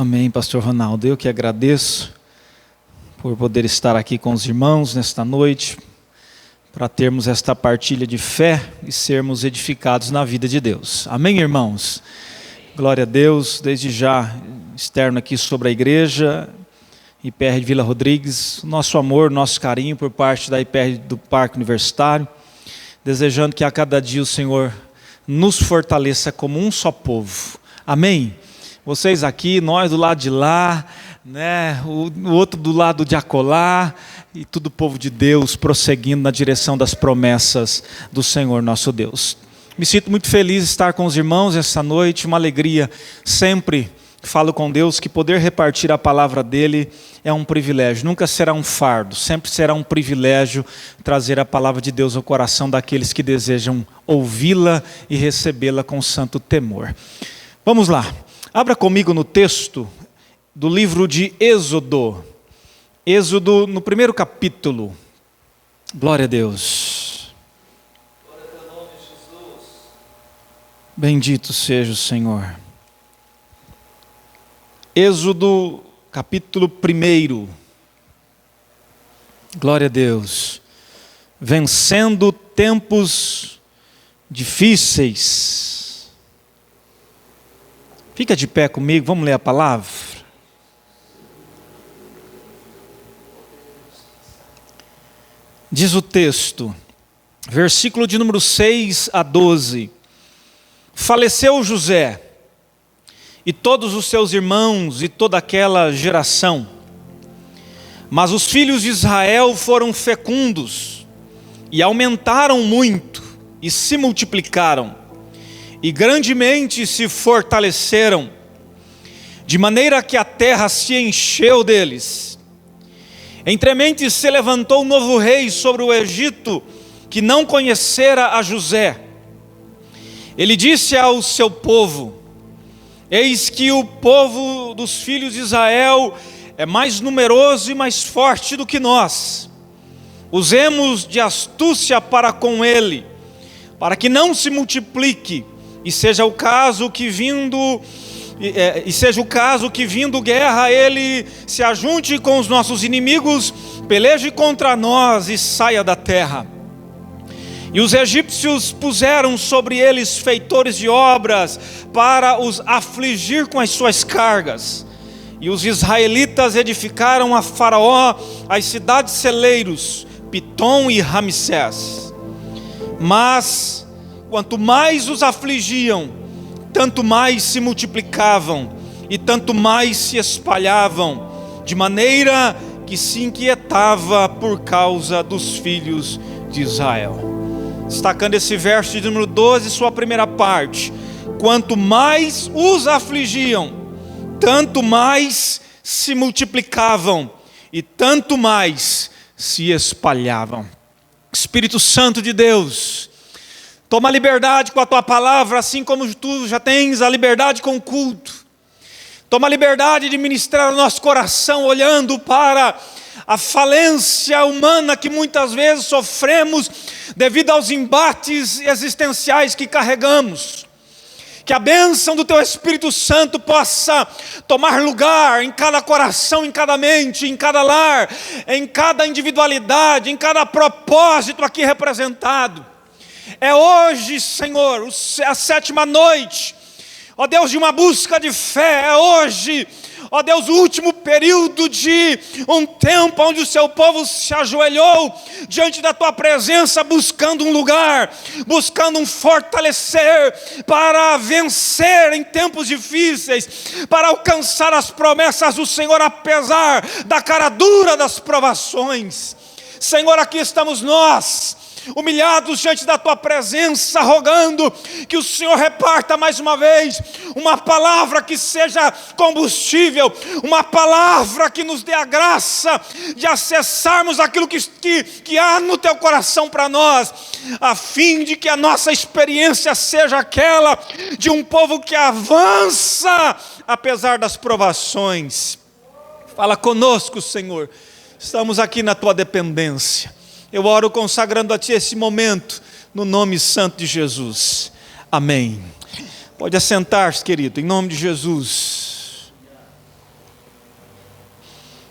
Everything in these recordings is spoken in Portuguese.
Amém, pastor Ronaldo. Eu que agradeço por poder estar aqui com os irmãos nesta noite, para termos esta partilha de fé e sermos edificados na vida de Deus. Amém, irmãos? Glória a Deus. Desde já, externo aqui sobre a igreja, IPR de Vila Rodrigues, nosso amor, nosso carinho por parte da IPR do Parque Universitário, desejando que a cada dia o Senhor nos fortaleça como um só povo. Amém? Vocês aqui, nós do lado de lá, né? O outro do lado de acolá, e todo o povo de Deus prosseguindo na direção das promessas do Senhor nosso Deus. Me sinto muito feliz de estar com os irmãos essa noite, uma alegria. Sempre falo com Deus que poder repartir a palavra dele é um privilégio, nunca será um fardo, sempre será um privilégio trazer a palavra de Deus ao coração daqueles que desejam ouvi-la e recebê-la com santo temor. Vamos lá. Abra comigo no texto do livro de Êxodo. Êxodo no primeiro capítulo. Glória a Deus. Glória a teu nome, Jesus. Bendito seja o Senhor. Êxodo capítulo 1. Glória a Deus. Vencendo tempos difíceis. Fica de pé comigo, vamos ler a palavra. Diz o texto, versículo de número 6 a 12. Faleceu José, e todos os seus irmãos, e toda aquela geração. Mas os filhos de Israel foram fecundos, e aumentaram muito, e se multiplicaram. E grandemente se fortaleceram, de maneira que a terra se encheu deles. Entremente se levantou um novo rei sobre o Egito, que não conhecera a José. Ele disse ao seu povo: eis que o povo dos filhos de Israel é mais numeroso e mais forte do que nós. Usemos de astúcia para com ele, para que não se multiplique, e seja o caso que vindo guerra, ele se ajunte com os nossos inimigos, peleje contra nós e saia da terra. E os egípcios puseram sobre eles feitores de obras para os afligir com as suas cargas. E os israelitas edificaram a Faraó as cidades celeiros, Pitom e Ramsés. Mas quanto mais os afligiam, tanto mais se multiplicavam e tanto mais se espalhavam, de maneira que se inquietava por causa dos filhos de Israel. Destacando esse verso de número 12, sua primeira parte. Quanto mais os afligiam, tanto mais se multiplicavam e tanto mais se espalhavam. Espírito Santo de Deus, toma liberdade com a tua palavra, assim como tu já tens a liberdade com o culto. Toma liberdade de ministrar o nosso coração, olhando para a falência humana que muitas vezes sofremos devido aos embates existenciais que carregamos. Que a bênção do teu Espírito Santo possa tomar lugar em cada coração, em cada mente, em cada lar, em cada individualidade, em cada propósito aqui representado. É hoje, Senhor, a 7ª noite, ó Deus, de uma busca de fé. É hoje, ó Deus, o último período de um tempo onde o seu povo se ajoelhou diante da tua presença, buscando um lugar, buscando um fortalecer para vencer em tempos difíceis, para alcançar as promessas do Senhor, apesar da cara dura das provações. Senhor, aqui estamos nós, humilhados diante da tua presença, rogando que o Senhor reparta mais uma vez uma palavra que seja combustível, uma palavra que nos dê a graça de acessarmos aquilo que há no teu coração para nós, a fim de que a nossa experiência seja aquela de um povo que avança apesar das provações. Fala conosco, Senhor, estamos aqui na tua dependência. Eu oro consagrando a Ti esse momento, no nome santo de Jesus. Amém. Pode assentar-se, querido, em nome de Jesus.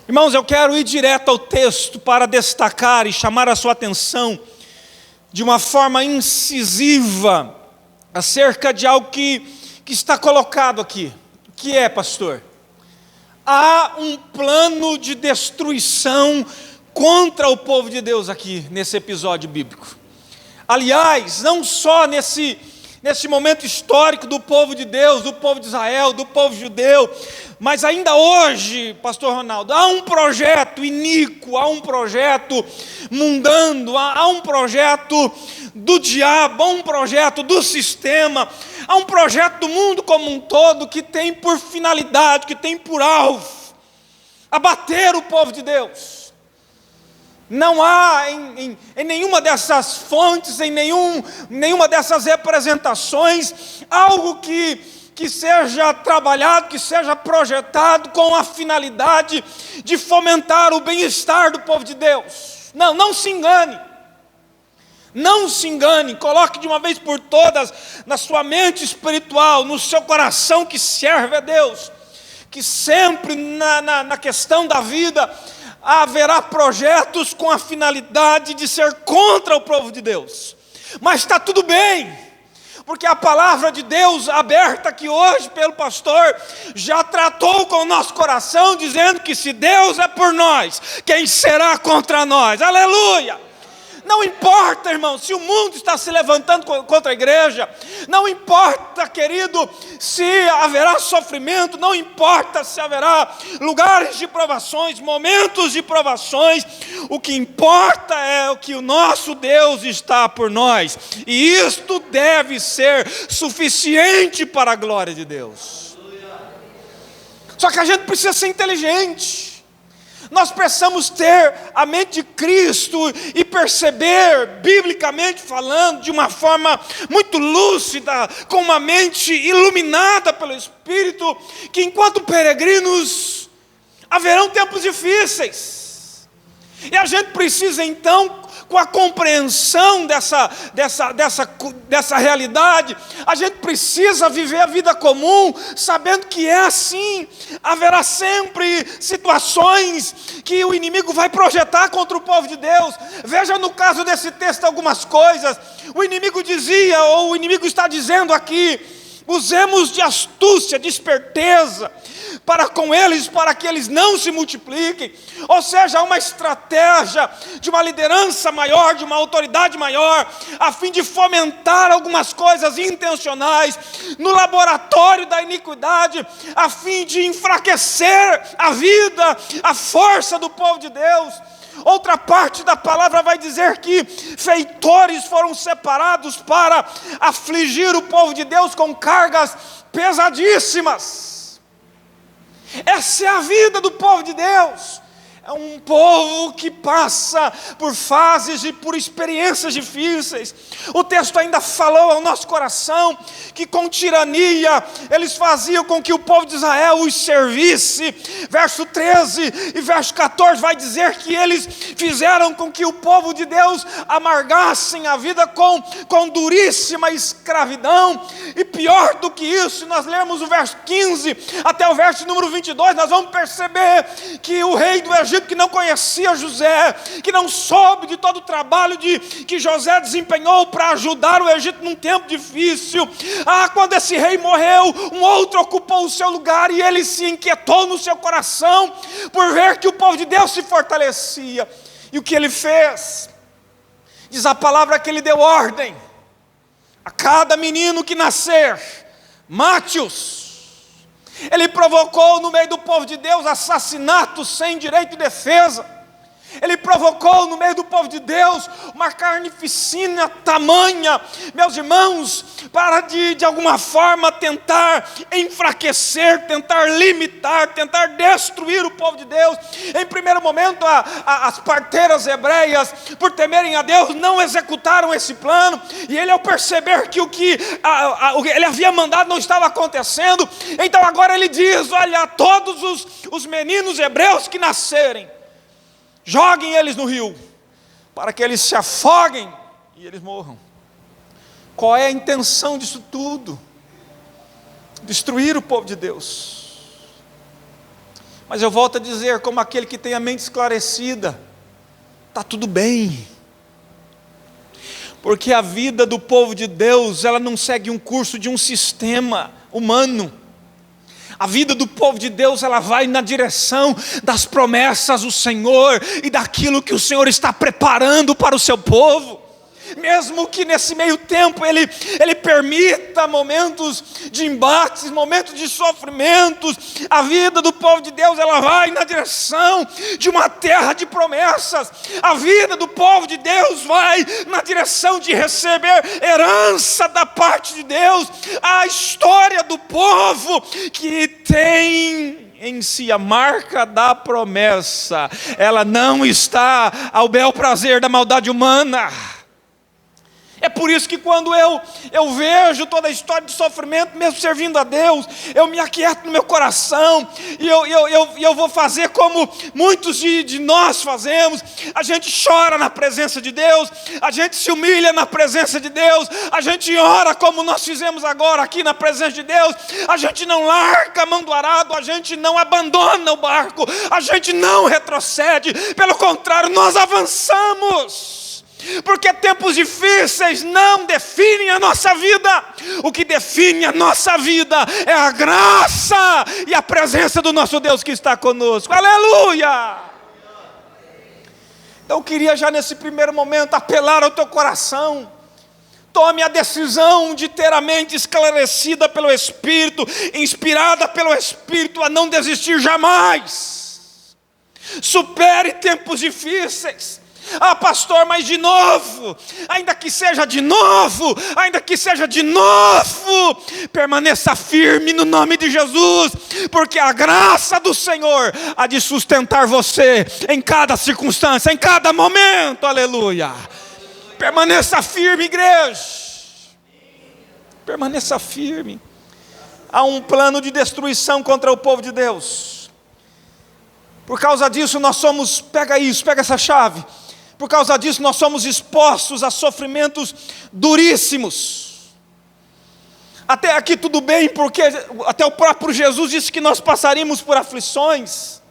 Irmãos, eu quero ir direto ao texto para destacar e chamar a sua atenção de uma forma incisiva acerca de algo que está colocado aqui. O que é, pastor? Há um plano de destruição contra o povo de Deus aqui, nesse episódio bíblico. Aliás, não só nesse momento histórico do povo de Deus, do povo de Israel, do povo judeu, mas ainda hoje, pastor Ronaldo, há um projeto iníquo, há um projeto mundano, há um projeto do diabo, há um projeto do sistema, há um projeto do mundo como um todo que tem por finalidade, que tem por alvo abater o povo de Deus. Não há em nenhuma dessas fontes, em nenhuma dessas representações, algo que seja trabalhado, que seja projetado com a finalidade de fomentar o bem-estar do povo de Deus. Não se engane. Não se engane, coloque de uma vez por todas na sua mente espiritual, no seu coração que serve a Deus, que sempre na questão da vida haverá projetos com a finalidade de ser contra o povo de Deus. Mas está tudo bem, porque a palavra de Deus aberta aqui hoje pelo pastor já tratou com o nosso coração, dizendo que se Deus é por nós, quem será contra nós? Aleluia! Não importa, irmão, se o mundo está se levantando contra a igreja, não importa, querido, se haverá sofrimento, não importa se haverá lugares de provações, momentos de provações, o que importa é o que o nosso Deus está por nós, e isto deve ser suficiente para a glória de Deus. Só que a gente precisa ser inteligente. Nós precisamos ter a mente de Cristo e perceber, biblicamente falando, de uma forma muito lúcida, com uma mente iluminada pelo Espírito, que enquanto peregrinos haverão tempos difíceis. E a gente precisa então, com a compreensão dessa realidade, a gente precisa viver a vida comum, sabendo que é assim. Haverá sempre situações que o inimigo vai projetar contra o povo de Deus. Veja no caso desse texto algumas coisas. O inimigo dizia, ou o inimigo está dizendo aqui: usemos de astúcia, de esperteza para com eles, para que eles não se multipliquem. Ou seja, uma estratégia de uma liderança maior, de uma autoridade maior, a fim de fomentar algumas coisas intencionais no laboratório da iniquidade, a fim de enfraquecer a vida, a força do povo de Deus. Outra parte da palavra vai dizer que feitores foram separados para afligir o povo de Deus com cargas pesadíssimas. Essa é a vida do povo de Deus. É um povo que passa por fases e por experiências difíceis. O texto ainda falou ao nosso coração que com tirania eles faziam com que o povo de Israel os servisse. Verso 13 e verso 14 vai dizer que eles fizeram com que o povo de Deus amargassem a vida com duríssima escravidão. E pior do que isso, se nós lermos o verso 15 até o verso número 22, nós vamos perceber que o rei do Egito, que não conhecia José, que não soube de todo o trabalho que José desempenhou para ajudar o Egito num tempo difícil, quando esse rei morreu, um outro ocupou o seu lugar, e ele se inquietou no seu coração por ver que o povo de Deus se fortalecia. E o que ele fez? Diz a palavra que ele deu ordem: a cada menino que nascer, mate-os. Ele provocou no meio do povo de Deus assassinatos sem direito de defesa. Ele provocou no meio do povo de Deus uma carnificina tamanha, meus irmãos, para de alguma forma tentar enfraquecer, tentar limitar, tentar destruir o povo de Deus. Em primeiro momento, as parteiras hebreias, por temerem a Deus, não executaram esse plano. E ele, ao perceber que o que ele havia mandado não estava acontecendo, então agora ele diz: olha, todos os meninos hebreus que nascerem, joguem eles no rio, para que eles se afoguem e eles morram. Qual é a intenção disso tudo? Destruir o povo de Deus. Mas eu volto a dizer, como aquele que tem a mente esclarecida, está tudo bem. Porque a vida do povo de Deus, ela não segue um curso de um sistema humano. A vida do povo de Deus, ela vai na direção das promessas do Senhor e daquilo que o Senhor está preparando para o seu povo. Mesmo que nesse meio tempo Ele permita momentos de embates, momentos de sofrimentos, a vida do povo de Deus, ela vai na direção de uma terra de promessas. A vida do povo de Deus vai na direção de receber herança da parte de Deus. A história do povo que tem em si a marca da promessa, ela não está ao bel prazer da maldade humana. É por isso que quando eu vejo toda a história de sofrimento, mesmo servindo a Deus, eu me aquieto no meu coração, e eu vou fazer como muitos de nós fazemos. A gente chora na presença de Deus, a gente se humilha na presença de Deus, a gente ora como nós fizemos agora aqui na presença de Deus, a gente não larga a mão do arado, a gente não abandona o barco, a gente não retrocede, pelo contrário, nós avançamos. Porque tempos difíceis não definem a nossa vida. O que define a nossa vida é a graça e a presença do nosso Deus que está conosco. Aleluia! Então eu queria já nesse primeiro momento apelar ao teu coração. Tome a decisão de ter a mente esclarecida pelo Espírito, inspirada pelo Espírito, a não desistir jamais. Supere tempos difíceis. Ah, pastor, mas de novo, ainda que seja de novo, permaneça firme no nome de Jesus, porque a graça do Senhor há de sustentar você em cada circunstância, em cada momento, aleluia. Permaneça firme, igreja, permaneça firme. Há um plano de destruição contra o povo de Deus. Por causa disso nós somos, pega essa chave. Por causa disso nós somos expostos a sofrimentos duríssimos. Até aqui tudo bem, porque até o próprio Jesus disse que nós passaríamos por aflições.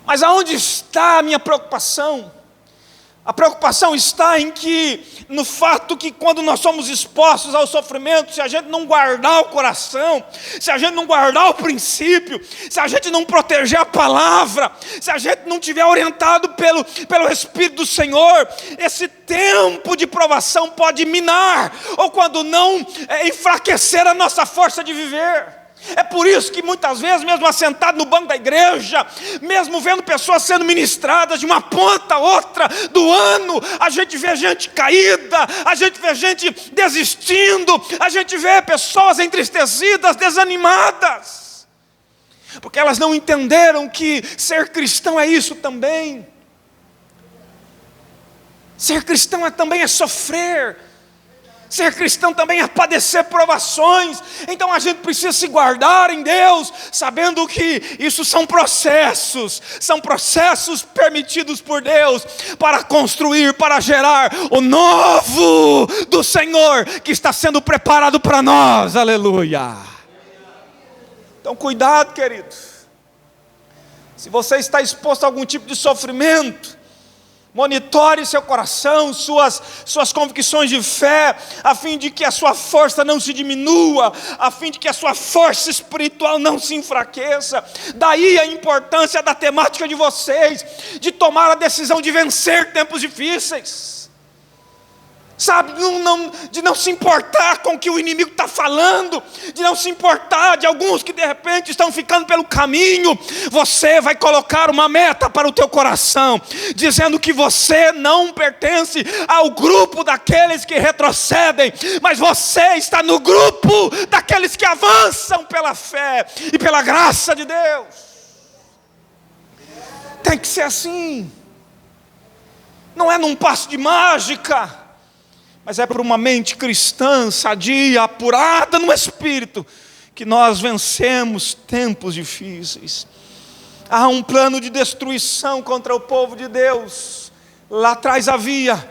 Mas aonde está a minha preocupação? A preocupação está no fato que quando nós somos expostos ao sofrimento, se a gente não guardar o coração, se a gente não guardar o princípio, se a gente não proteger a palavra, se a gente não tiver orientado pelo Espírito do Senhor, esse tempo de provação pode minar, ou quando não, enfraquecer a nossa força de viver. É por isso que muitas vezes, mesmo assentado no banco da igreja, mesmo vendo pessoas sendo ministradas de uma ponta a outra do ano, a gente vê gente caída, a gente vê gente desistindo, a gente vê pessoas entristecidas, desanimadas, porque elas não entenderam que ser cristão é isso também. Ser cristão também é sofrer. Ser cristão também é padecer provações. Então a gente precisa se guardar em Deus, sabendo que isso são processos permitidos por Deus, para construir, para gerar o novo do Senhor, que está sendo preparado para nós, aleluia. Então cuidado, querido, se você está exposto a algum tipo de sofrimento, monitore seu coração, suas convicções de fé, a fim de que a sua força não se diminua, a fim de que a sua força espiritual não se enfraqueça. Daí a importância da temática de vocês, de tomar a decisão de vencer tempos difíceis. Sabe, de não se importar com o que o inimigo está falando, de não se importar de alguns que de repente estão ficando pelo caminho. Você vai colocar uma meta para o teu coração, dizendo que você não pertence ao grupo daqueles que retrocedem, mas você está no grupo daqueles que avançam pela fé e pela graça de Deus. Tem que ser assim, não é num passo de mágica, mas é por uma mente cristã, sadia, apurada no Espírito, que nós vencemos tempos difíceis. Há um plano de destruição contra o povo de Deus. Lá atrás havia,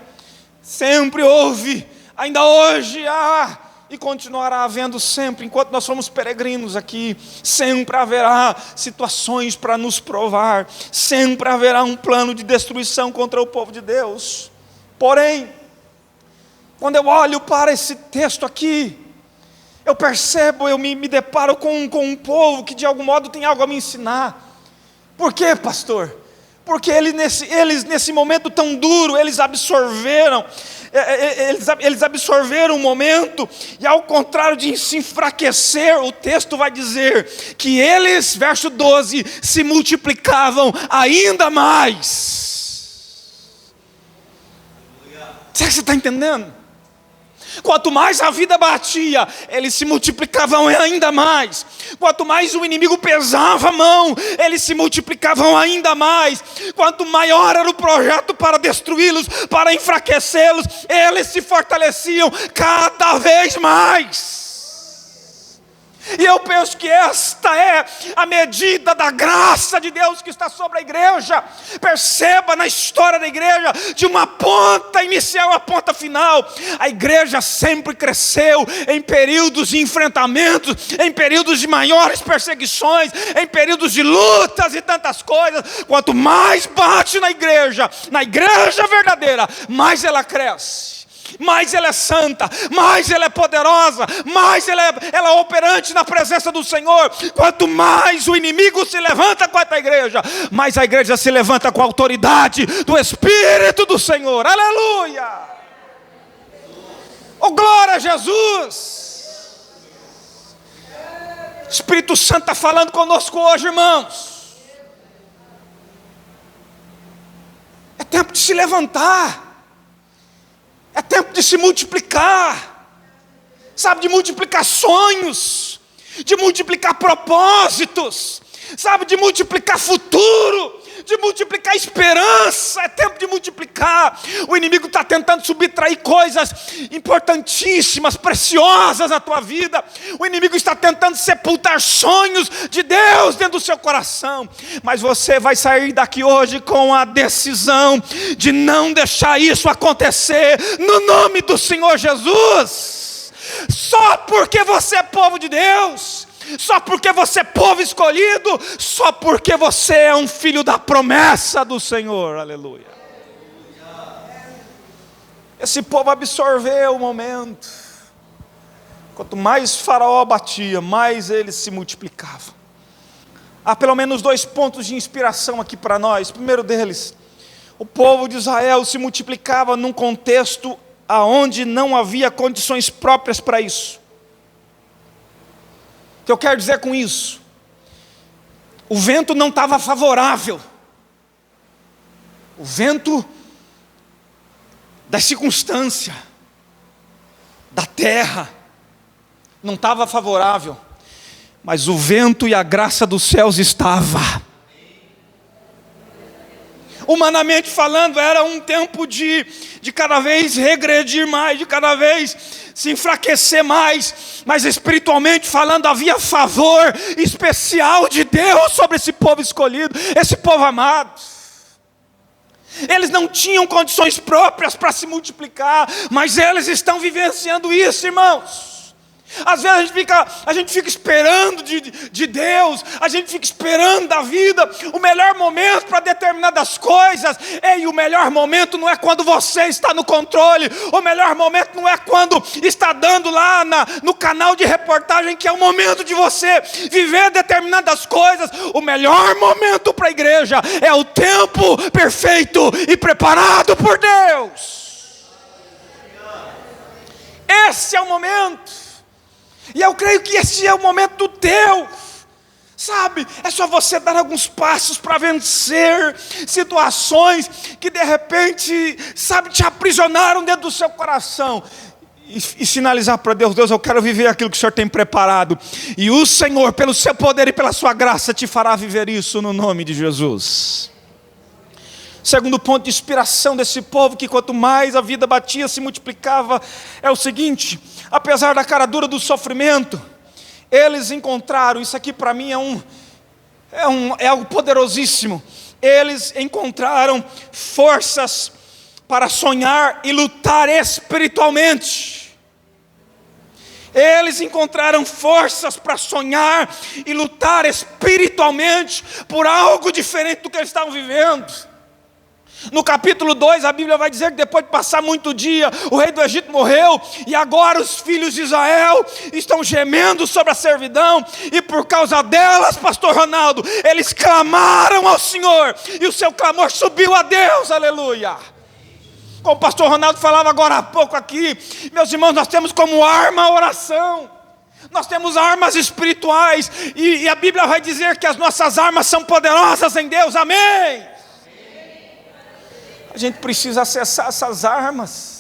sempre houve, ainda hoje há, e continuará havendo sempre, enquanto nós somos peregrinos aqui. Sempre haverá situações para nos provar, sempre haverá um plano de destruição contra o povo de Deus. Porém, quando eu olho para esse texto aqui, eu percebo, eu me deparo com um povo que de algum modo tem algo a me ensinar. Por quê, pastor? Porque eles nesse momento tão duro, eles absorveram o momento, e ao contrário de se enfraquecer, o texto vai dizer que eles, verso 12, se multiplicavam ainda mais. Será que você está entendendo? Quanto mais a vida batia, eles se multiplicavam ainda mais. Quanto mais o inimigo pesava a mão, eles se multiplicavam ainda mais. Quanto maior era o projeto para destruí-los, para enfraquecê-los, eles se fortaleciam cada vez mais. E eu penso que esta é a medida da graça de Deus que está sobre a igreja. Perceba na história da igreja, de uma ponta inicial à ponta final, a igreja sempre cresceu em períodos de enfrentamentos, em períodos de maiores perseguições, em períodos de lutas e tantas coisas. Quanto mais bate na igreja verdadeira, mais ela cresce. Mais ela é santa, mais ela é poderosa, mais ela é operante na presença do Senhor. Quanto mais o inimigo se levanta contra a igreja, mais a igreja se levanta com a autoridade do Espírito do Senhor. Aleluia! Oh, glória a Jesus! Espírito Santo está falando conosco hoje, irmãos. É tempo de se levantar. É tempo de se multiplicar, sabe, de multiplicar sonhos, de multiplicar propósitos, sabe, de multiplicar futuro, de multiplicar esperança. É tempo de multiplicar. O inimigo está tentando subtrair coisas importantíssimas, preciosas na tua vida. O inimigo está tentando sepultar sonhos de Deus dentro do seu coração. Mas você vai sair daqui hoje com a decisão de não deixar isso acontecer, no nome do Senhor Jesus. Só porque você é povo de Deus, só porque você é povo escolhido, só porque você é um filho da promessa do Senhor. Aleluia. Esse povo absorveu o momento. Quanto mais Faraó batia, mais eles se multiplicavam. Há pelo menos 2 pontos de inspiração aqui para nós. O primeiro deles, o povo de Israel se multiplicava num contexto aonde não havia condições próprias para isso. O que eu quero dizer com isso? O vento não estava favorável. O vento da circunstância, da terra, não estava favorável. Mas o vento e a graça dos céus estava. Humanamente falando, era um tempo de cada vez regredir mais, de cada vez se enfraquecer mais. Mas espiritualmente falando, havia favor especial de Deus sobre esse povo escolhido, esse povo amado. Eles não tinham condições próprias para se multiplicar, mas eles estão vivenciando isso, irmãos. Às vezes a gente fica esperando de Deus, a gente fica esperando da vida o melhor momento para determinadas coisas. Ei, o melhor momento não é quando você está no controle, o melhor momento não é quando está dando lá no canal de reportagem, que é o momento de você viver determinadas coisas. O melhor momento para a igreja é o tempo perfeito e preparado por Deus. Esse é o momento. E eu creio que esse é o momento do teu, sabe? É só você dar alguns passos para vencer situações que de repente, sabe, te aprisionaram dentro do seu coração. E sinalizar para Deus: Deus, eu quero viver aquilo que o Senhor tem preparado. E o Senhor, pelo seu poder e pela sua graça, te fará viver isso no nome de Jesus. Segundo ponto de inspiração desse povo, que quanto mais a vida batia, se multiplicava, é o seguinte: apesar da cara dura do sofrimento, eles encontraram, isso aqui para mim é algo poderosíssimo, eles encontraram forças para sonhar e lutar espiritualmente. Eles encontraram forças para sonhar e lutar espiritualmente por algo diferente do que eles estavam vivendo. No capítulo 2, a Bíblia vai dizer que depois de passar muito dia, o rei do Egito morreu, e agora os filhos de Israel estão gemendo sobre a servidão, e por causa delas, pastor Ronaldo, eles clamaram ao Senhor, e o seu clamor subiu a Deus, aleluia. Como o pastor Ronaldo falava agora há pouco aqui, meus irmãos, nós temos como arma a oração. Nós temos armas espirituais, e a Bíblia vai dizer que as nossas armas são poderosas em Deus, amém? A gente precisa acessar essas armas.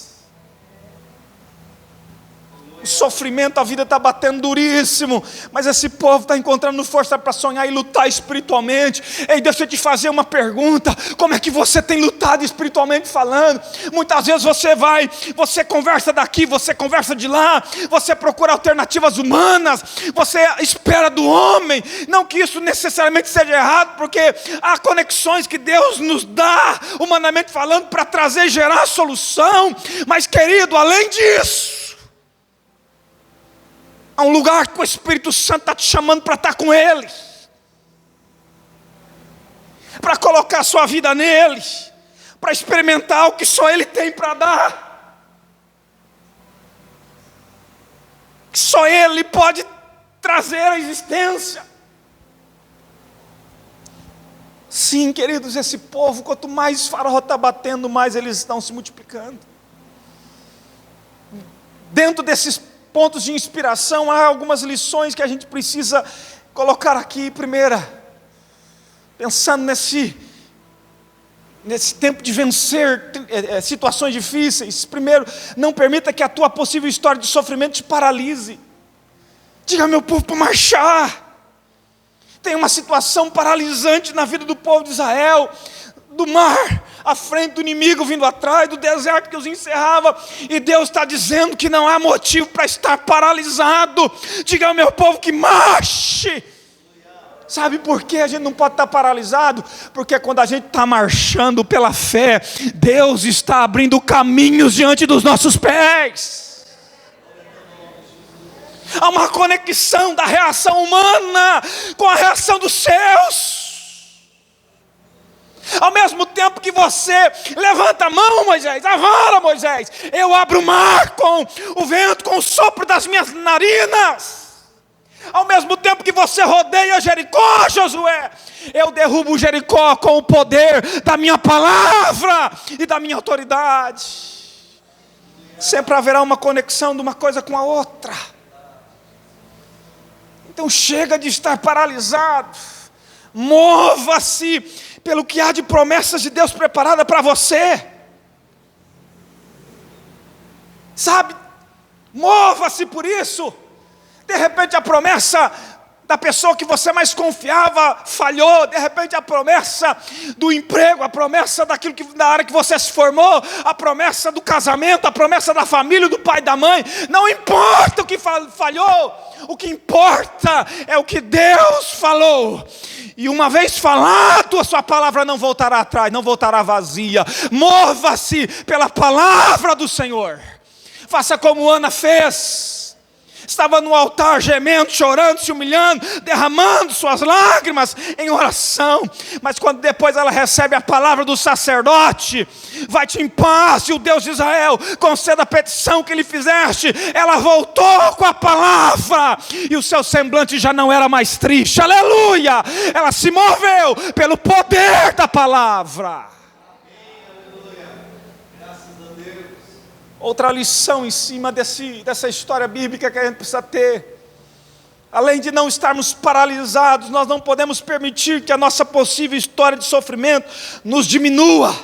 O sofrimento, a vida está batendo duríssimo, mas esse povo está encontrando força para sonhar e lutar espiritualmente. Ei, deixa eu te fazer uma pergunta: como é que você tem lutado espiritualmente falando? Muitas vezes você conversa daqui, você conversa de lá, você procura alternativas humanas, você espera do homem. Não que isso necessariamente seja errado, porque há conexões que Deus nos dá, humanamente falando, para trazer e gerar solução. Mas querido, além disso, há um lugar que o Espírito Santo está te chamando para estar com Ele, para colocar a sua vida nele, para experimentar o que só Ele tem para dar, que só Ele pode trazer à existência. Sim, queridos, esse povo, quanto mais farol está batendo, mais eles estão se multiplicando. Dentro desses pontos de inspiração, há algumas lições que a gente precisa colocar aqui. Primeira, pensando nesse tempo de vencer situações difíceis. Primeiro, não permita que a tua possível história de sofrimento te paralise. Diga, meu povo, para marchar. Tem uma situação paralisante na vida do povo de Israel, do mar à frente, do inimigo vindo atrás, do deserto que os encerrava, e Deus está dizendo que não há motivo para estar paralisado. Diga ao meu povo que marche. Sabe por que a gente não pode estar paralisado? Porque quando a gente está marchando pela fé, Deus está abrindo caminhos diante dos nossos pés. Há uma conexão da reação humana com a reação dos céus. Ao mesmo tempo que você levanta a mão, Moisés, a vara, Moisés, eu abro o mar com o vento, com o sopro das minhas narinas. Ao mesmo tempo que você rodeia Jericó, Josué, eu derrubo Jericó com o poder da minha palavra e da minha autoridade. Sempre haverá uma conexão de uma coisa com a outra. Então chega de estar paralisado. Mova-se pelo que há de promessas de Deus preparada para você. Sabe, mova-se por isso. De repente a promessa da pessoa que você mais confiava falhou. De repente a promessa do emprego, a promessa da área que você se formou, a promessa do casamento, a promessa da família, do pai e da mãe. Não importa o que falhou, o que importa é o que Deus falou. E uma vez falado, a sua palavra não voltará atrás, não voltará vazia. Mova-se pela palavra do Senhor. Faça como Ana fez. Estava no altar gemendo, chorando, se humilhando, derramando suas lágrimas em oração. Mas quando depois ela recebe a palavra do sacerdote: vai-te em paz, e o Deus de Israel conceda a petição que lhe fizeste. Ela voltou com a palavra, e o seu semblante já não era mais triste, aleluia. Ela se moveu pelo poder da palavra. Outra lição em cima dessa história bíblica que a gente precisa ter: além de não estarmos paralisados, nós não podemos permitir que a nossa possível história de sofrimento nos diminua.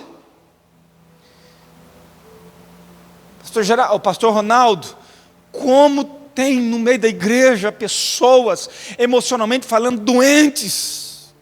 Pastor Ronaldo, como tem no meio da igreja pessoas, emocionalmente falando, doentes,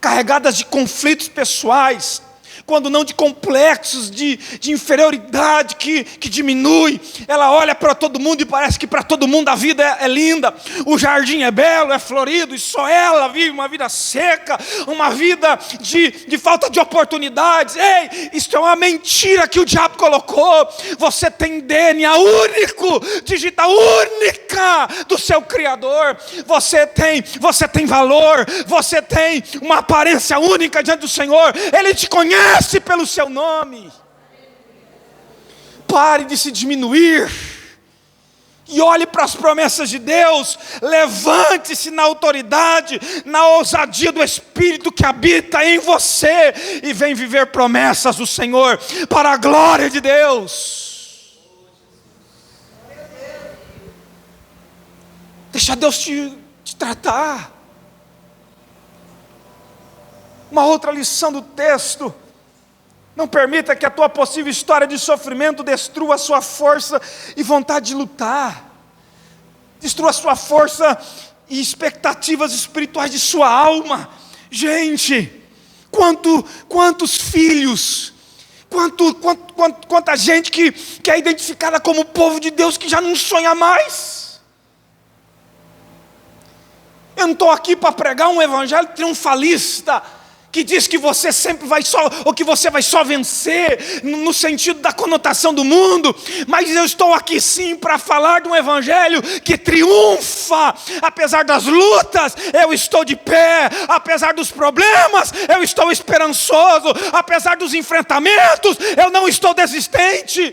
carregadas de conflitos pessoais, quando não de complexos de inferioridade que diminui. Ela olha para todo mundo e parece que para todo mundo a vida é linda, o jardim é belo, é florido, e só ela vive uma vida seca, uma vida de falta de oportunidades. Ei, isso é uma mentira que o diabo colocou. Você tem DNA único, digital única do seu Criador. Você tem valor, você tem uma aparência única diante do Senhor. Ele te conhece pelo seu nome. Pare de se diminuir e olhe para as promessas de Deus. Levante-se na autoridade, na ousadia do Espírito que habita em você, e vem viver promessas do Senhor para a glória de Deus. Deixa Deus te tratar. Uma outra lição do texto: não permita que a tua possível história de sofrimento destrua a sua força e vontade de lutar, destrua a sua força e expectativas espirituais de sua alma. Gente, quantos filhos, quanta gente que é identificada como povo de Deus que já não sonha mais. Eu não estou aqui para pregar um evangelho triunfalista, que diz que você sempre vai só, ou que você vai só vencer, no sentido da conotação do mundo. Mas eu estou aqui sim para falar de um evangelho que triunfa. Apesar das lutas, eu estou de pé. Apesar dos problemas, eu estou esperançoso. Apesar dos enfrentamentos, eu não estou desistente.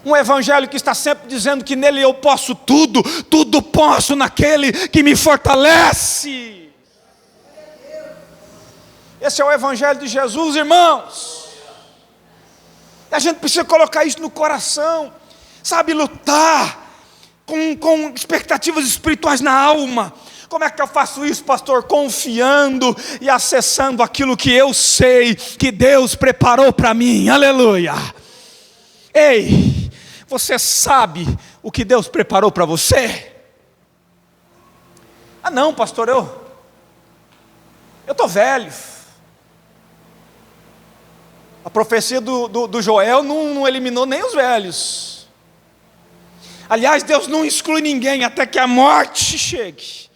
Um evangelho que está sempre dizendo que nele eu posso tudo, tudo posso naquele que me fortalece. Esse é o evangelho de Jesus, irmãos. E a gente precisa colocar isso no coração, sabe, lutar com expectativas espirituais na alma. Como é que eu faço isso, pastor? Confiando e acessando aquilo que eu sei que Deus preparou para mim. Aleluia. Ei, você sabe o que Deus preparou para você? Ah não, pastor, eu estou velho. A profecia do Joel não eliminou nem os velhos. Aliás, Deus não exclui ninguém até que a morte chegue,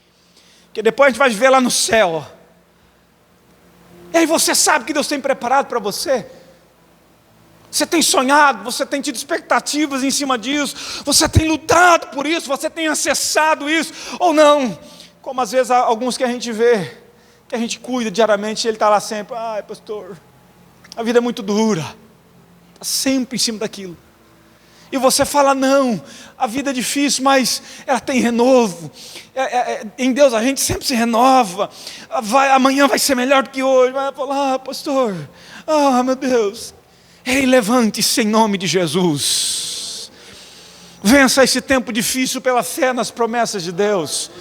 que depois a gente vai viver lá no céu. E aí você sabe que Deus tem preparado para você. Você tem sonhado, você tem tido expectativas em cima disso, você tem lutado por isso, você tem acessado isso, ou não, como às vezes alguns que a gente vê, que a gente cuida diariamente, ele está lá sempre: ai pastor, a vida é muito dura, está sempre em cima daquilo. E você fala: não, a vida é difícil, mas ela tem renovo. Em Deus a gente sempre se renova. Amanhã vai ser melhor do que hoje. Vai falar: ah pastor, meu Deus. Ei, levante-se em nome de Jesus. Vença esse tempo difícil pela fé nas promessas de Deus.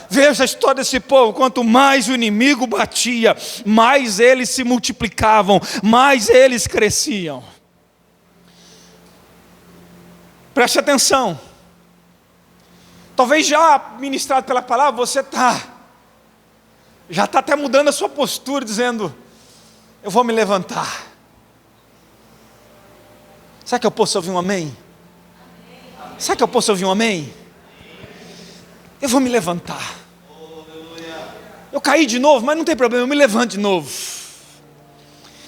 Veja a história desse povo: quanto mais o inimigo batia, mais eles se multiplicavam, mais eles cresciam. Preste atenção. Talvez já ministrado pela palavra, você já está até mudando a sua postura, dizendo: eu vou me levantar. Será que eu posso ouvir um amém? Será que eu posso ouvir um amém? Eu vou me levantar. Eu caí de novo, mas não tem problema, eu me levanto de novo.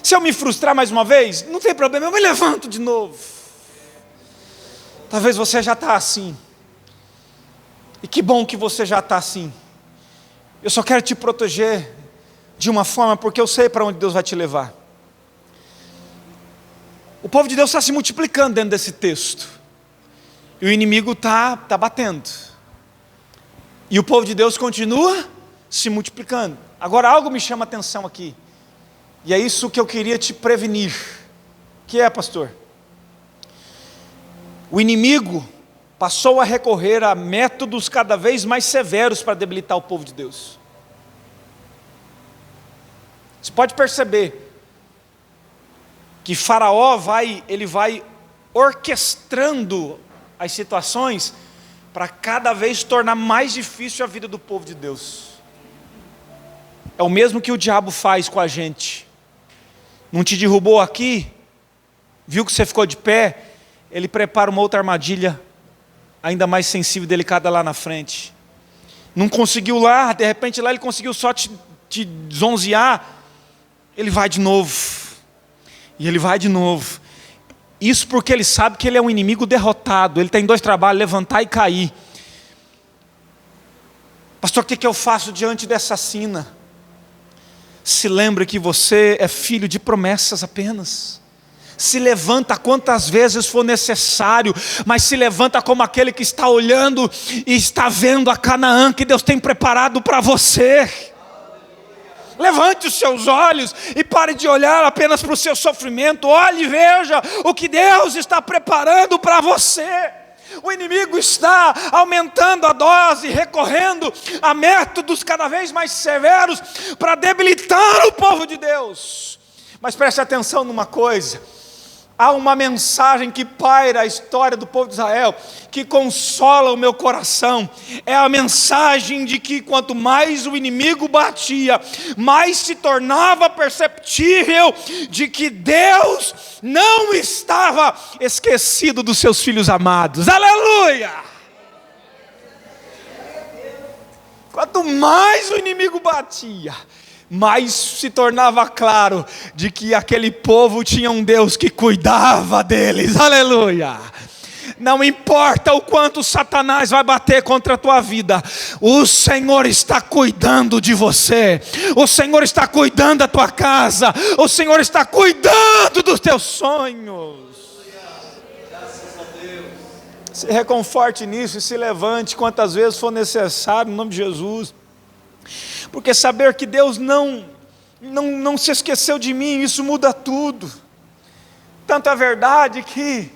Se eu me frustrar mais uma vez, não tem problema, eu me levanto de novo. Talvez você já está assim. E que bom que você já está assim. Eu só quero te proteger de uma forma, porque eu sei para onde Deus vai te levar. O povo de Deus está se multiplicando dentro desse texto. E o inimigo está batendo. E o povo de Deus continua se multiplicando. Agora algo me chama a atenção aqui. E é isso que eu queria te prevenir. O que é, pastor? O inimigo passou a recorrer a métodos cada vez mais severos para debilitar o povo de Deus. Você pode perceber que Faraó vai orquestrando as situações para cada vez tornar mais difícil a vida do povo de Deus. É o mesmo que o diabo faz com a gente. não te derrubou aqui, viu que você ficou de pé, ele prepara uma outra armadilha, ainda mais sensível e delicada lá na frente. Não conseguiu lá, de repente lá ele conseguiu só te zonzear, ele vai de novo, e ele vai de novo. Isso porque ele sabe que ele é um inimigo derrotado, ele tem dois trabalhos, levantar e cair. Pastor, o que eu faço diante dessa sina? Se lembre que você é filho de promessas apenas. Se levanta quantas vezes for necessário, mas se levanta como aquele que está olhando e está vendo a Canaã que Deus tem preparado para você. Levante os seus olhos e pare de olhar apenas para o seu sofrimento. Olhe e veja o que Deus está preparando para você. O inimigo está aumentando a dose, recorrendo a métodos cada vez mais severos para debilitar o povo de Deus. Mas preste atenção numa coisa: há uma mensagem que paira a história do povo de Israel, que consola o meu coração. É a mensagem de que quanto mais o inimigo batia, mais se tornava perceptível de que Deus não estava esquecido dos seus filhos amados. Aleluia! Quanto mais o inimigo batia, mais se tornava claro de que aquele povo tinha um Deus que cuidava deles. Aleluia! Não importa o quanto Satanás vai bater contra a tua vida, o Senhor está cuidando de você, o Senhor está cuidando da tua casa, o Senhor está cuidando dos teus sonhos. Se reconforte nisso e se levante quantas vezes for necessário, em nome de Jesus. Porque saber que Deus não se esqueceu de mim, isso muda tudo. Tanto é verdade que,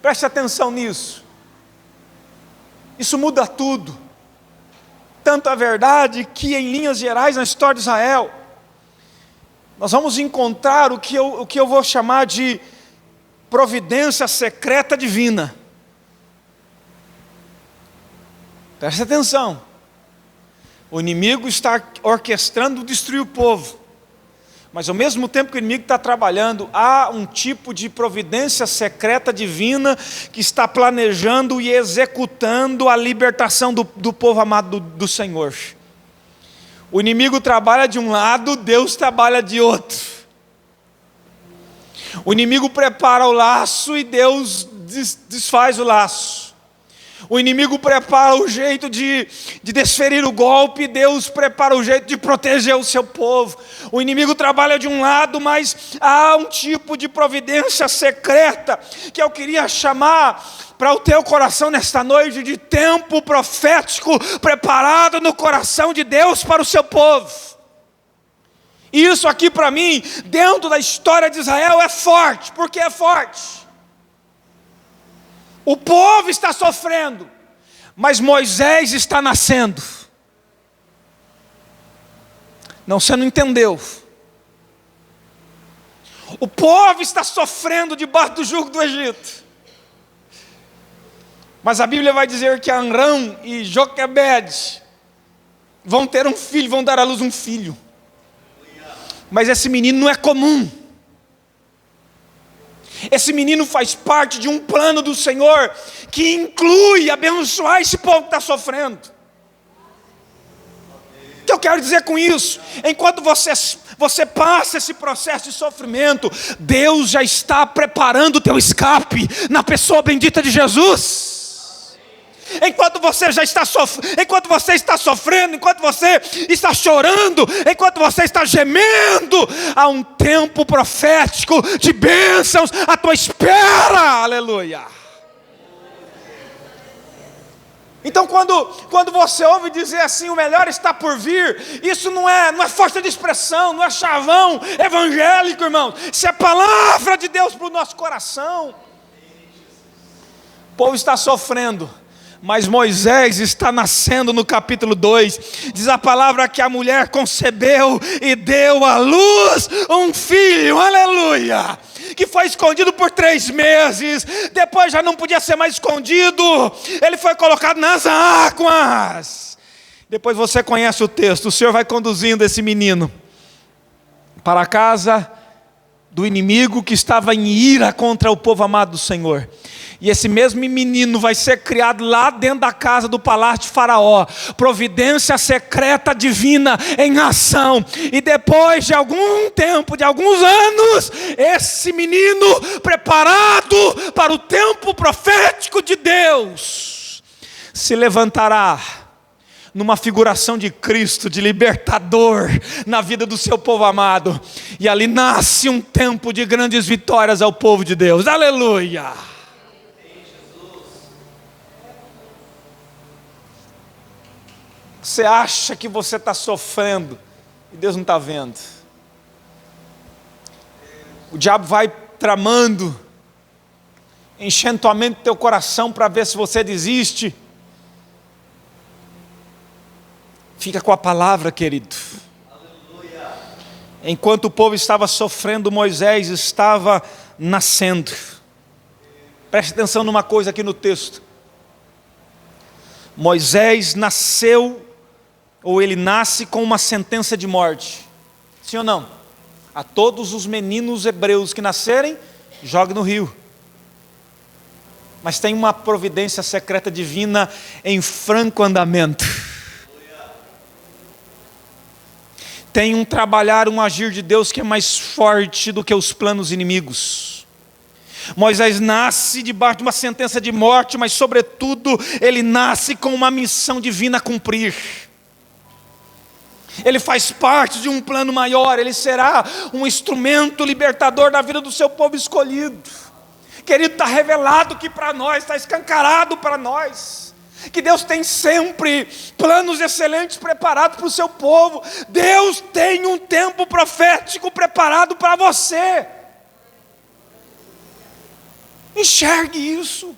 preste atenção nisso, isso muda tudo. Tanto é verdade que, em linhas gerais, na história de Israel, nós vamos encontrar o que eu vou chamar de providência secreta divina. Preste atenção. O inimigo está orquestrando destruir o povo, mas ao mesmo tempo que o inimigo está trabalhando, há um tipo de providência secreta divina que está planejando e executando a libertação do povo amado do Senhor. O inimigo trabalha de um lado, Deus trabalha de outro. O inimigo prepara o laço e Deus desfaz o laço. O inimigo prepara o jeito de desferir o golpe, Deus prepara o jeito de proteger o seu povo. O inimigo trabalha de um lado, mas há um tipo de providência secreta que eu queria chamar para o teu coração nesta noite de tempo profético preparado no coração de Deus para o seu povo. E isso aqui para mim, dentro da história de Israel, é forte. Por que é forte? O povo está sofrendo, mas Moisés está nascendo. Não, você não entendeu. O povo está sofrendo debaixo do jugo do Egito. Mas a Bíblia vai dizer que Amram e Joquebede vão ter um filho, vão dar à luz um filho. Mas esse menino não é comum. Esse menino faz parte de um plano do Senhor que inclui abençoar esse povo que está sofrendo. O que eu quero dizer com isso? Enquanto você passa esse processo de sofrimento, Deus já está preparando o teu escape na pessoa bendita de Jesus. Enquanto você está sofrendo, enquanto você está chorando, enquanto você está gemendo, há um tempo profético de bênçãos à tua espera. Aleluia. Então quando você ouve dizer assim, o melhor está por vir, isso não é força de expressão, não é chavão evangélico, irmão. Isso é palavra de Deus para o nosso coração. O povo está sofrendo, mas Moisés está nascendo. No capítulo 2, diz a palavra que a mulher concebeu e deu à luz um filho, aleluia, que foi escondido por 3 meses, depois já não podia ser mais escondido, ele foi colocado nas águas. Depois você conhece o texto, o Senhor vai conduzindo esse menino para a casa do inimigo que estava em ira contra o povo amado do Senhor. E esse mesmo menino vai ser criado lá dentro da casa do palácio de Faraó. Providência secreta divina em ação. E depois de algum tempo, de alguns anos, esse menino preparado para o tempo profético de Deus se levantará numa figuração de Cristo, de libertador na vida do seu povo amado. E ali nasce um tempo de grandes vitórias ao povo de Deus. Aleluia! Você acha que você está sofrendo e Deus não está vendo. O diabo vai tramando, enchendo tua mente e teu coração para ver se você desiste. Fica com a palavra, querido. Aleluia. Enquanto o povo estava sofrendo, Moisés estava nascendo. Preste atenção numa coisa aqui no texto. Moisés nasceu, ou ele nasce com uma sentença de morte. Sim ou não? A todos os meninos hebreus que nascerem, jogue no rio. Mas tem uma providência secreta divina em franco andamento. Tem um trabalhar, um agir de Deus que é mais forte do que os planos inimigos. Moisés nasce debaixo de uma sentença de morte, mas sobretudo ele nasce com uma missão divina a cumprir. Ele faz parte de um plano maior, ele será um instrumento libertador na vida do seu povo escolhido. Querido, está revelado que para nós, está escancarado para nós, que Deus tem sempre planos excelentes preparados para o seu povo. Deus tem um tempo profético preparado para você. Enxergue isso,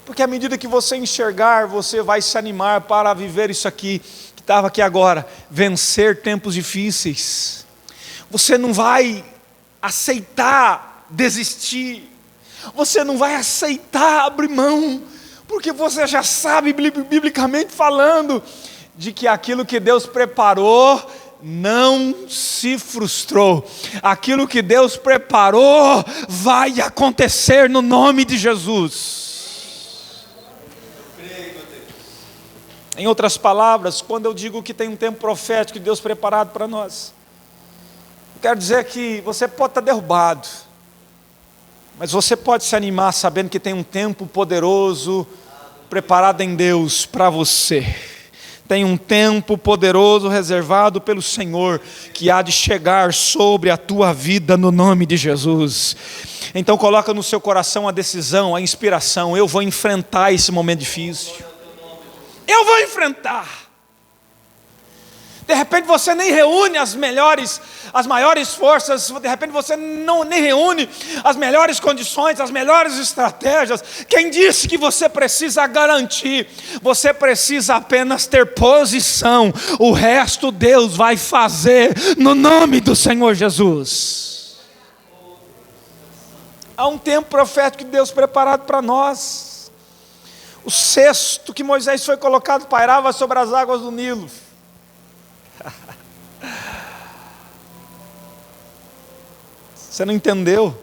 porque à medida que você enxergar, você vai se animar para viver isso aqui, que estava aqui agora, vencer tempos difíceis. Você não vai aceitar desistir, você não vai aceitar abrir mão, porque você já sabe, biblicamente falando, de que aquilo que Deus preparou não se frustrou. Aquilo que Deus preparou vai acontecer no nome de Jesus. Em outras palavras, quando eu digo que tem um tempo profético de Deus preparado para nós, eu quero dizer que você pode estar derrubado, mas você pode se animar sabendo que tem um tempo poderoso preparado em Deus para você. Tem um tempo poderoso reservado pelo Senhor, que há de chegar sobre a tua vida no nome de Jesus. Então coloca no seu coração a decisão, a inspiração. Eu vou enfrentar esse momento difícil. Eu vou enfrentar. De repente você nem reúne as maiores forças, de repente você nem reúne as melhores condições, as melhores estratégias. Quem disse que você precisa garantir? Você precisa apenas ter posição. O resto Deus vai fazer no nome do Senhor Jesus. Há um tempo profético de Deus preparado para nós. O cesto que Moisés foi colocado pairava sobre as águas do Nilo. Você não entendeu?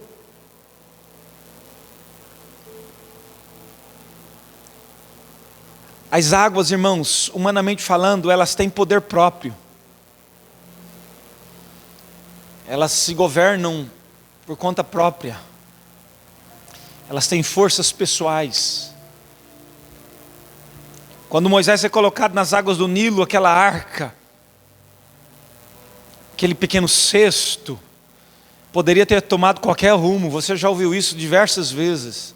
As águas, irmãos, humanamente falando, elas têm poder próprio. Elas se governam por conta própria. Elas têm forças pessoais. Quando Moisés é colocado nas águas do Nilo, aquela arca, aquele pequeno cesto, poderia ter tomado qualquer rumo. Você já ouviu isso diversas vezes.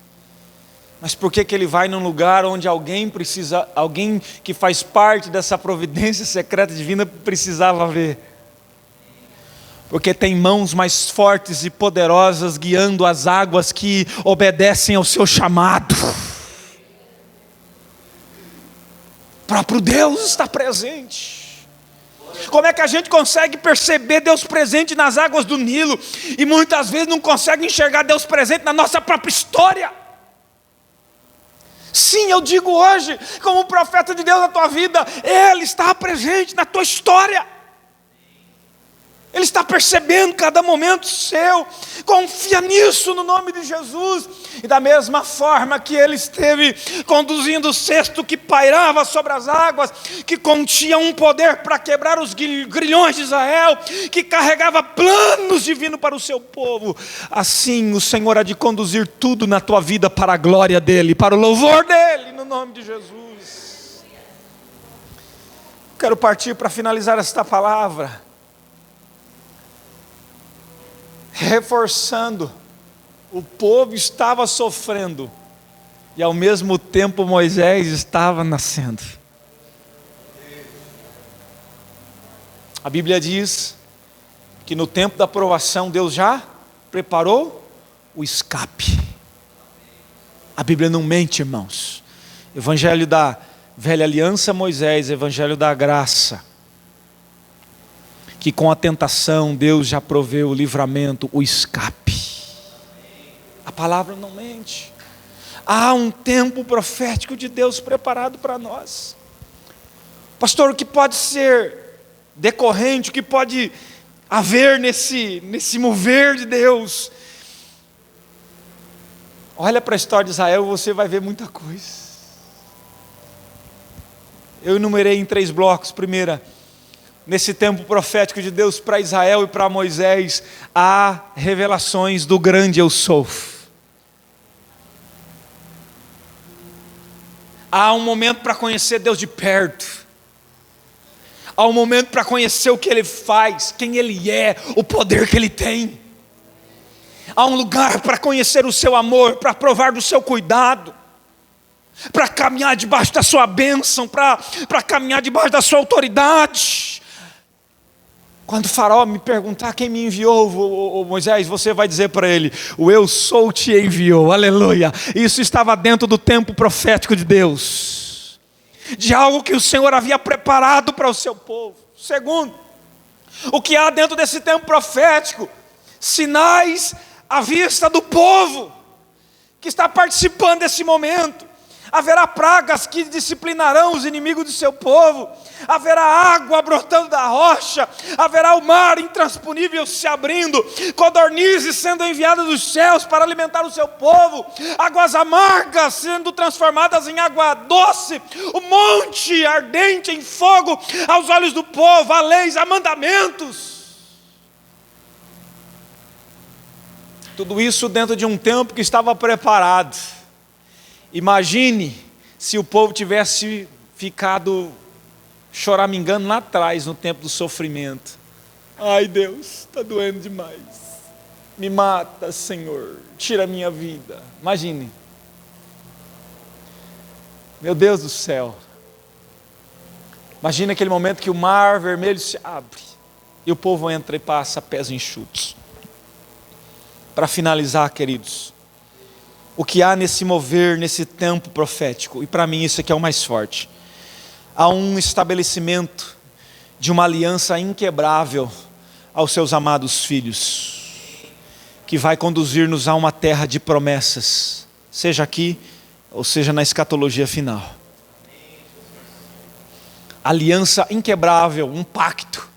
Mas por que ele vai num lugar onde alguém que faz parte dessa providência secreta divina precisava ver? Porque tem mãos mais fortes e poderosas guiando as águas que obedecem ao seu chamado. O próprio Deus está presente. Como é que a gente consegue perceber Deus presente nas águas do Nilo e muitas vezes não consegue enxergar Deus presente na nossa própria história? Sim, eu digo hoje, como profeta de Deus na tua vida, Ele está presente na tua história. Ele está percebendo cada momento seu. Confia nisso no nome de Jesus. E da mesma forma que ele esteve conduzindo o cesto que pairava sobre as águas, que continha um poder para quebrar os grilhões de Israel, que carregava planos divinos para o seu povo, assim o Senhor há de conduzir tudo na tua vida para a glória dEle, para o louvor dEle, no nome de Jesus. Quero partir para finalizar esta palavra reforçando: o povo estava sofrendo e ao mesmo tempo Moisés estava nascendo. A Bíblia diz que no tempo da provação Deus já preparou o escape. A Bíblia não mente, irmãos. Evangelho da velha aliança, Moisés; evangelho da graça, que com a tentação Deus já proveu o livramento, o escape. A palavra não mente. Há um tempo profético de Deus preparado para nós. Pastor, o que pode ser decorrente, o que pode haver nesse mover de Deus? Olha para a história de Israel, você vai ver muita coisa. Eu enumerei em 3 blocos. Primeira, nesse tempo profético de Deus para Israel e para Moisés, há revelações do grande eu sou. Há um momento para conhecer Deus de perto. Há um momento para conhecer o que Ele faz, quem Ele é, o poder que Ele tem. Há um lugar para conhecer o seu amor, para provar do seu cuidado, para caminhar debaixo da sua bênção, para caminhar debaixo da sua autoridade. Quando o faraó me perguntar quem me enviou, Moisés, você vai dizer para ele: o eu sou te enviou, aleluia. Isso estava dentro do tempo profético de Deus, de algo que o Senhor havia preparado para o seu povo. Segundo, o que há dentro desse tempo profético? Sinais à vista do povo que está participando desse momento. Haverá pragas que disciplinarão os inimigos do seu povo. Haverá água brotando da rocha. Haverá o mar intransponível se abrindo. Codornizes sendo enviadas dos céus para alimentar o seu povo. Águas amargas sendo transformadas em água doce. O monte ardente em fogo aos olhos do povo. Há leis, há mandamentos. Tudo isso dentro de um tempo que estava preparado. Imagine se o povo tivesse ficado choramingando lá atrás, no tempo do sofrimento. Ai, Deus, está doendo demais. Me mata, Senhor. Tira a minha vida. Imagine. Meu Deus do céu. Imagine aquele momento que o mar vermelho se abre e o povo entra e passa a pés enxutos. Para finalizar, queridos, o que há nesse mover, nesse tempo profético, e para mim isso aqui é o mais forte, há um estabelecimento de uma aliança inquebrável aos seus amados filhos, que vai conduzir-nos a uma terra de promessas, seja aqui, ou seja na escatologia final. Aliança inquebrável, um pacto.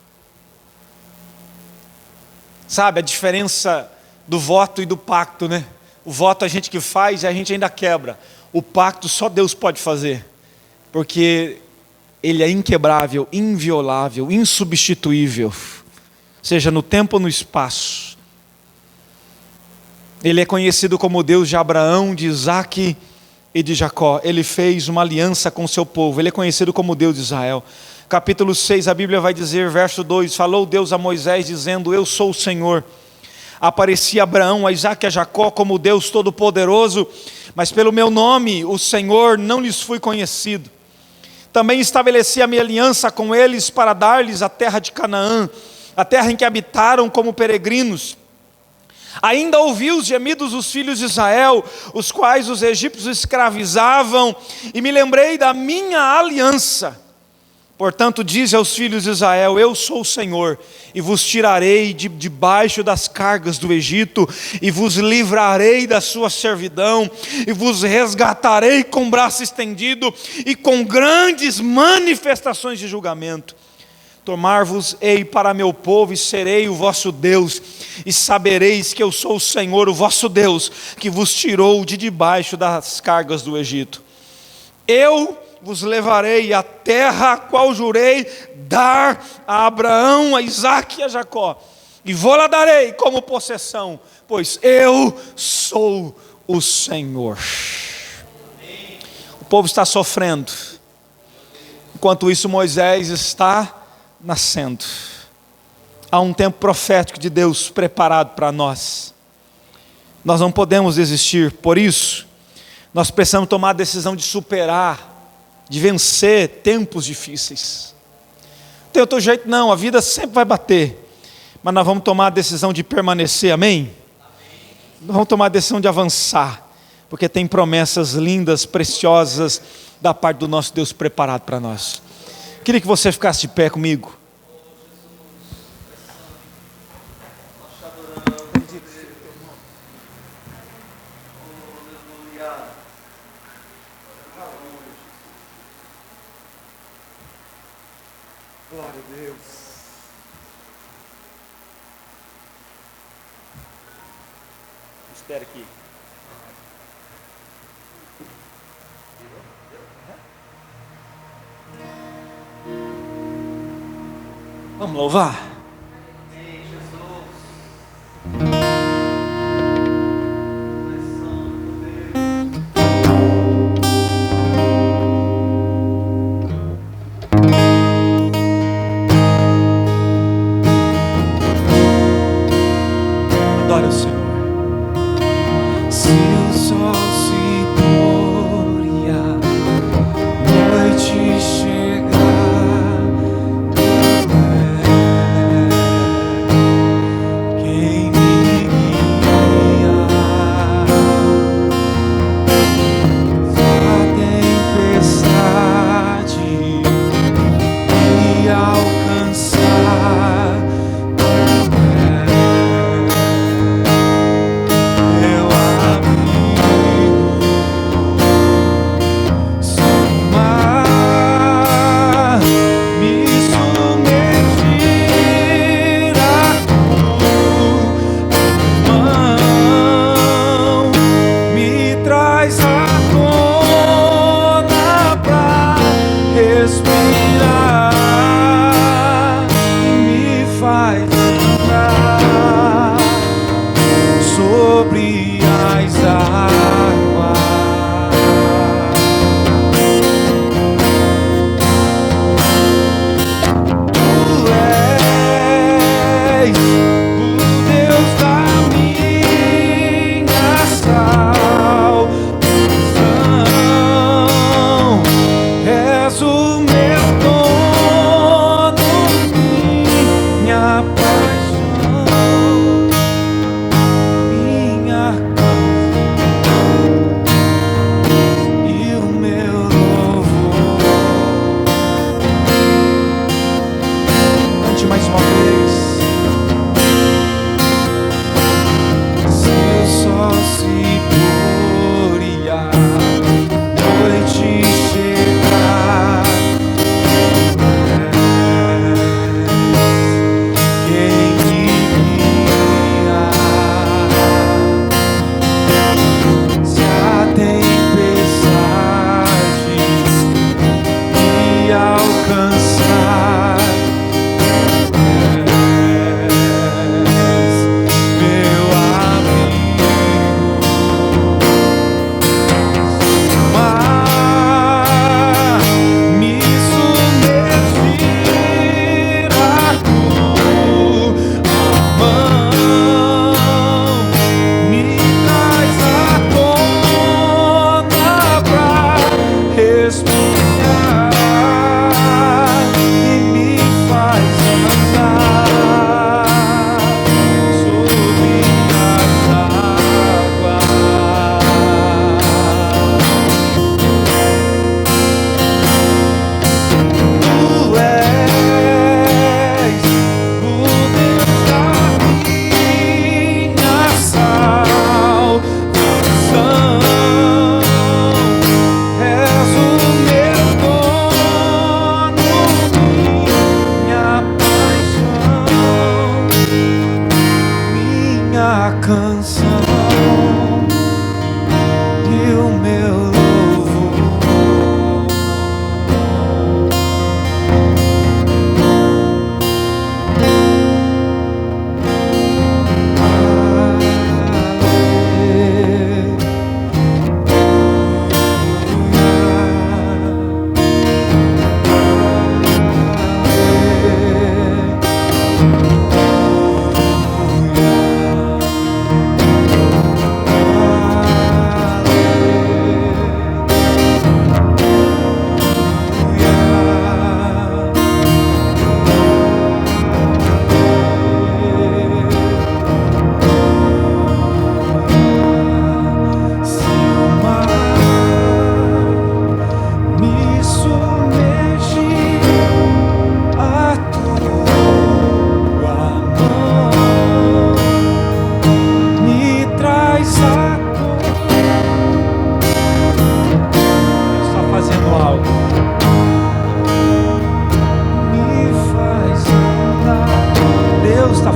Sabe a diferença do voto e do pacto, né? O voto a gente que faz e a gente ainda quebra. O pacto só Deus pode fazer, porque Ele é inquebrável, inviolável, insubstituível, seja no tempo ou no espaço. Ele é conhecido como Deus de Abraão, de Isaque e de Jacó. Ele fez uma aliança com o seu povo. Ele é conhecido como Deus de Israel. Capítulo 6, a Bíblia vai dizer, verso 2: falou Deus a Moisés dizendo: eu sou o Senhor. Aparecia a Abraão, a Isaque e a Jacó como Deus Todo-Poderoso, mas pelo meu nome, o Senhor, não lhes fui conhecido. Também estabeleci a minha aliança com eles para dar-lhes a terra de Canaã, a terra em que habitaram como peregrinos. Ainda ouvi os gemidos dos filhos de Israel, os quais os egípcios escravizavam, e me lembrei da minha aliança. Portanto, diz aos filhos de Israel: eu sou o Senhor, e vos tirarei de debaixo das cargas do Egito, e vos livrarei da sua servidão, e vos resgatarei com braço estendido, e com grandes manifestações de julgamento. Tomar-vos-ei para meu povo e serei o vosso Deus, e sabereis que eu sou o Senhor, o vosso Deus, que vos tirou de debaixo das cargas do Egito. Eu vos levarei à terra a qual jurei dar a Abraão, a Isaque e a Jacó, e vou-la darei como possessão, pois eu sou o Senhor. O povo está sofrendo, enquanto isso Moisés está nascendo. Há um tempo profético de Deus preparado para nós. Nós não podemos desistir, por isso nós precisamos tomar a decisão de superar, de vencer tempos difíceis. Não tem outro jeito não, a vida sempre vai bater, mas nós vamos tomar a decisão de permanecer, amém? Nós vamos tomar a decisão de avançar, porque tem promessas lindas, preciosas, da parte do nosso Deus preparado para nós. Queria que você ficasse de pé comigo. Glória a Deus. Espera aqui. Vamos louvar? Adore o Senhor. Se o sol se pôr e a noite chegar, quem me guia? Se a tempestade me alcançar,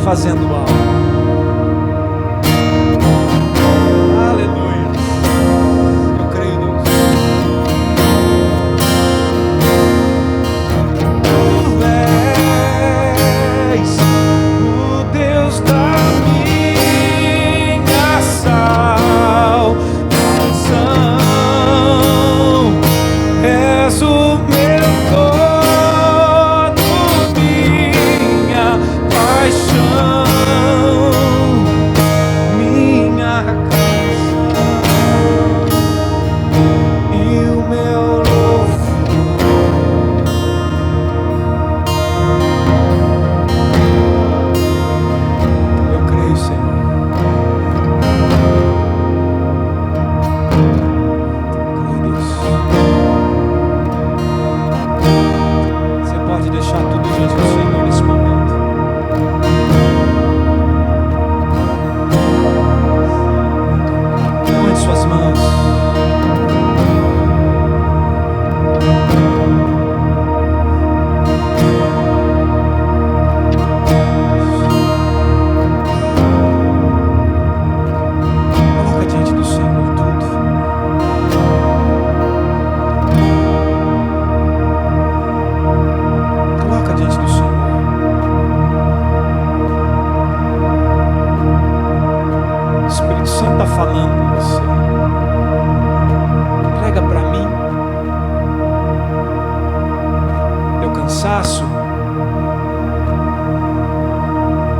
fazendo algo.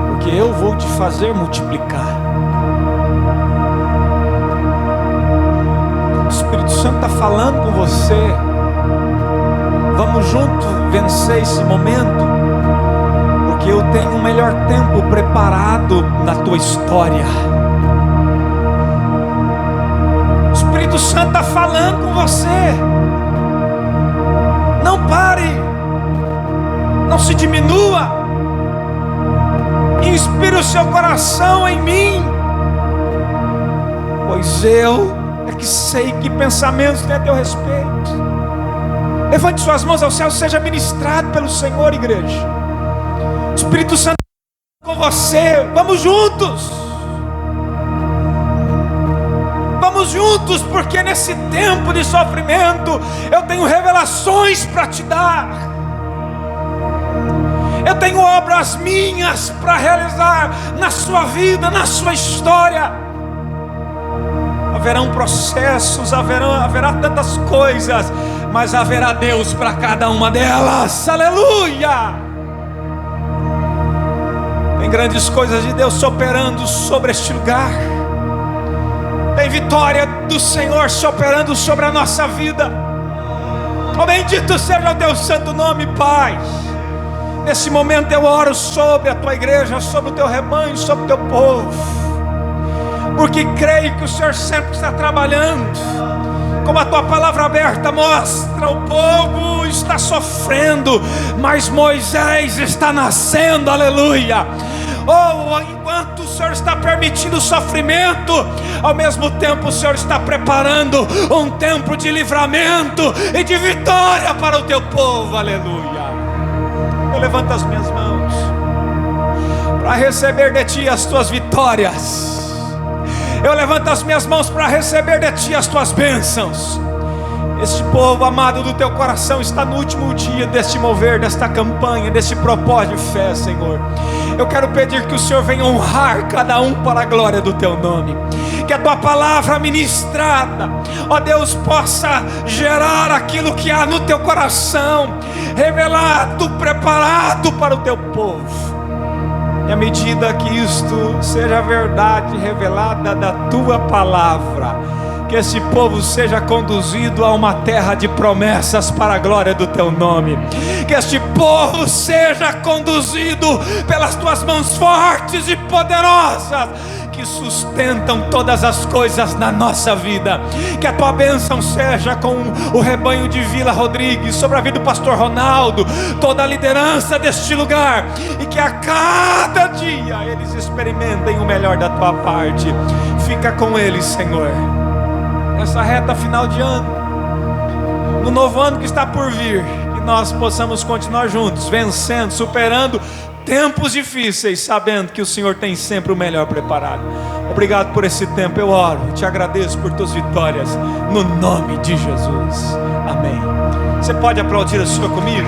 Porque eu vou te fazer multiplicar. O Espírito Santo está falando com você. Vamos juntos vencer esse momento, porque eu tenho um melhor tempo preparado na tua história. O Espírito Santo está falando com você. Não pare, não se diminua. Inspire o seu coração em mim, pois eu é que sei que pensamentos têm a teu respeito. Levante suas mãos ao céu, seja ministrado pelo Senhor, igreja. Espírito Santo com você. Vamos juntos. Vamos juntos, porque nesse tempo de sofrimento eu tenho revelações para te dar. Eu tenho obras minhas para realizar na sua vida, na sua história. Haverão processos, haverá tantas coisas, mas haverá Deus para cada uma delas. Aleluia! Tem grandes coisas de Deus se operando sobre este lugar. Tem vitória do Senhor se operando sobre a nossa vida. Oh, bendito seja o teu santo nome, Pai. Nesse momento eu oro sobre a tua igreja, sobre o teu rebanho, sobre o teu povo, porque creio que o Senhor sempre está trabalhando. Como a tua palavra aberta mostra, o povo está sofrendo, mas Moisés está nascendo, aleluia. Oh, enquanto o Senhor está permitindo o sofrimento, ao mesmo tempo o Senhor está preparando um tempo de livramento e de vitória para o teu povo, aleluia. Eu levanto as minhas mãos para receber de ti as tuas vitórias. Eu levanto as minhas mãos para receber de ti as tuas bênçãos. Este povo amado do teu coração está no último dia deste mover, desta campanha, deste propósito de fé, Senhor. Eu quero pedir que o Senhor venha honrar cada um para a glória do teu nome. Que a tua palavra ministrada, ó Deus, possa gerar aquilo que há no teu coração, revelado, preparado para o teu povo. E à medida que isto seja a verdade revelada da tua palavra, que esse povo seja conduzido a uma terra de promessas para a glória do teu nome. Que este povo seja conduzido pelas tuas mãos fortes e poderosas, que sustentam todas as coisas na nossa vida. Que a tua bênção seja com o rebanho de Vila Rodrigues, sobre a vida do pastor Ronaldo, toda a liderança deste lugar, e que a cada dia eles experimentem o melhor da tua parte. Fica com eles, Senhor, nessa reta final de ano, no novo ano que está por vir, que nós possamos continuar juntos, vencendo, superando tempos difíceis, sabendo que o Senhor tem sempre o melhor preparado. Obrigado por esse tempo, eu oro, te agradeço por tuas vitórias, no nome de Jesus, amém. Você pode aplaudir o Senhor comigo?